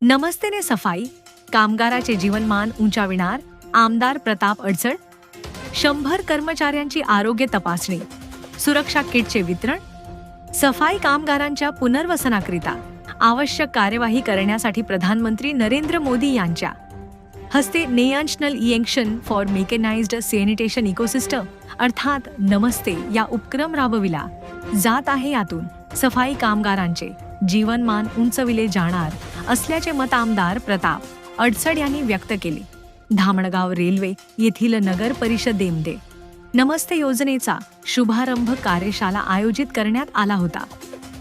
नमस्तेने सफाई कामगाराचे जीवनमान उंचाविणार आमदार प्रताप अडसड. 100 कर्मचाऱ्यांची आरोग्य तपासणी, सुरक्षा किटचे वितरण. सफाई कामगारांच्या पुनर्वसनाकरिता आवश्यक कार्यवाही करण्यासाठी प्रधानमंत्री नरेंद्र मोदी यांच्या हस्ते national action for mechanised sanitation ecosystem अर्थात नमस्ते या उपक्रम राबविला जात आहे. यातून सफाई कामगारांचे जीवनमान उंचविले जाणार असल्याचे मत आमदार प्रताप अडसड यांनी व्यक्त केले. धामणगाव रेल्वे येथील नगर परिषदेमध्ये नमस्ते योजनेचा शुभारंभ कार्यशाला आयोजित करण्यात आला होता.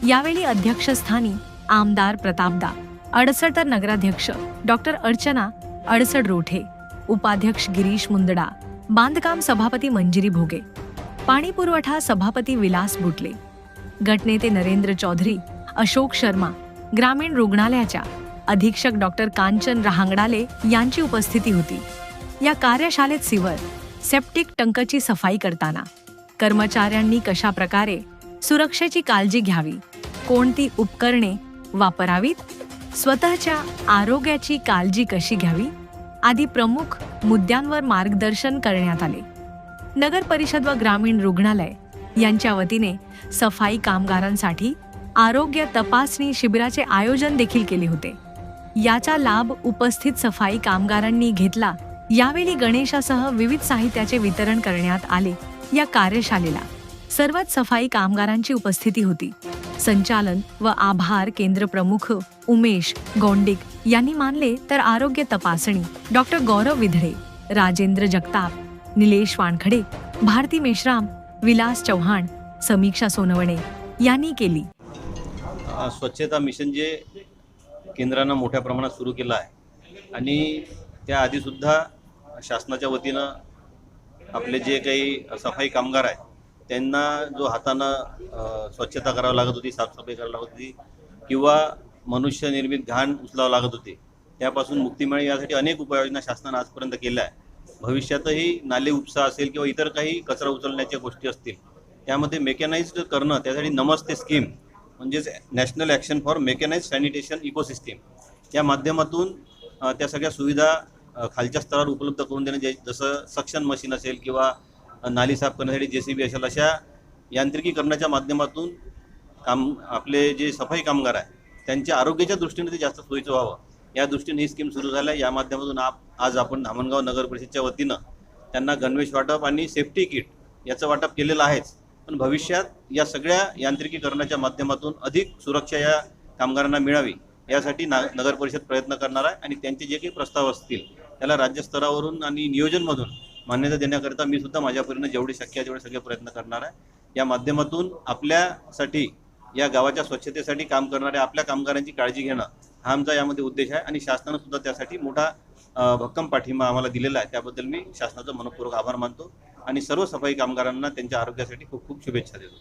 यावेळी अध्यक्षस्थानी आमदार प्रतापदा अडसड तर नगराध्यक्ष डॉक्टर अर्चना अडसड रोठे, उपाध्यक्ष गिरीश मुंदडा, बांधकाम सभापती मंजिरी भोगे, पाणी पुरवठा सभापती विलास बुटले, गटनेते नरेंद्र चौधरी, अशोक शर्मा, ग्रामीण रुग्णालयाच्या अधीक्षक डॉक्टर कांचन रहांगडाले यांची उपस्थिती होती. या कार्यशाळेत सिवर सेप्टिक टँकची सफाई करताना कर्मचाऱ्यांनी कशा प्रकारे सुरक्षेची काळजी घ्यावी, कोणती उपकरणे वापरावीत, स्वतःच्या आरोग्याची काळजी कशी घ्यावी आदी प्रमुख मुद्द्यांवर मार्गदर्शन करण्यात आले. नगर परिषद व ग्रामीण रुग्णालय यांच्या वतीने सफाई कामगारांसाठी आरोग्य तपासणी शिबिराचे आयोजन देखील केले होते. याचा लाभ उपस्थित सफाई कामगारांनी घेतला. यावेळी गणेशासह विविध साहित्याचे वितरण करण्यात आले. या कार्यशाळेला सर्वच सफाई कामगारांची उपस्थिती होती. संचालन व आभार केंद्र प्रमुख उमेश गोंडिक यांनी मानले, तर आरोग्य तपासणी डॉक्टर गौरव विधळे, राजेंद्र जगताप, निलेश वानखडे, भारती मेश्राम, विलास चव्हाण, समीक्षा सोनवणे यांनी केली. स्वच्छता मिशन जे केंद्रानं मोठ्या प्रमाणात सुरू केलं आहे आणि त्याआधीसुद्धा शासनाच्या वतीनं आपले जे काही सफाई कामगार आहेत त्यांना जो हातानं स्वच्छता करावी लागत होती, साफसफाई करावी लागत होती किंवा मनुष्यनिर्मित घाण उचलावं लागत होती, त्यापासून मुक्ती मिळेल यासाठी अनेक उपाययोजना शासनानं आजपर्यंत केल्या आहे. भविष्यातही नाले उपसा असेल किंवा इतर काही कचरा उचलण्याच्या गोष्टी असतील त्यामध्ये मेकॅनाइज्ड करणं, त्यासाठी नमस्ते स्कीम म्हणजेच national action for mechanised sanitation ecosystem या माध्यमातून त्या सगळ्या सुविधा खालच्या स्तरावर उपलब्ध करून देणे, जसं सक्शन मशीन असेल किंवा नाली साफ करण्यासाठी JCB असेल, अशा यांत्रिकीकरणाच्या माध्यमातून आपले जे सफाई कामगार आहे त्यांच्या आरोग्याच्या दृष्टीने ते जास्त सोयीचं व्हावं या दृष्टीने ही स्कीम सुरू झाली आहे. या माध्यमातून आज आपण धामणगाव नगर परिषदेच्या वतीनं त्यांना गणवेश वाटप आणि सेफ्टी किट याचं वाटप केलेलं आहेच, पण भविष्यात या सगळ्या यांत्रिकीकरणाच्या माध्यमातून अधिक सुरक्षा या कामगारांना मिळावी यासाठी नगर परिषद प्रयत्न करणार आहे आणि त्यांचे जे काही प्रस्ताव असतील त्याला राज्यस्तरावरून आणि नियोजनमधून मान्यता देण्याकरिता मी सुद्धा माझ्या परीने जेवढे शक्य आहे तेवढे सगळे प्रयत्न करणार आहे. या माध्यमातून आपल्यासाठी या गावाच्या स्वच्छतेसाठी काम करणाऱ्या आपल्या कामगारांची काळजी घेणं हा आमचा यामध्ये उद्देश आहे आणि शासनानं सुद्धा त्यासाठी मोठा भक्कम पाठिंबा आम्हाला दिलेला आहे. त्याबद्दल मी शासनाचा मनपूर्वक आभार मानतो आणि सर्व सफाई कामगारांना त्यांच्या आरोग्यासाठी खूप खूप शुभेच्छा देतो.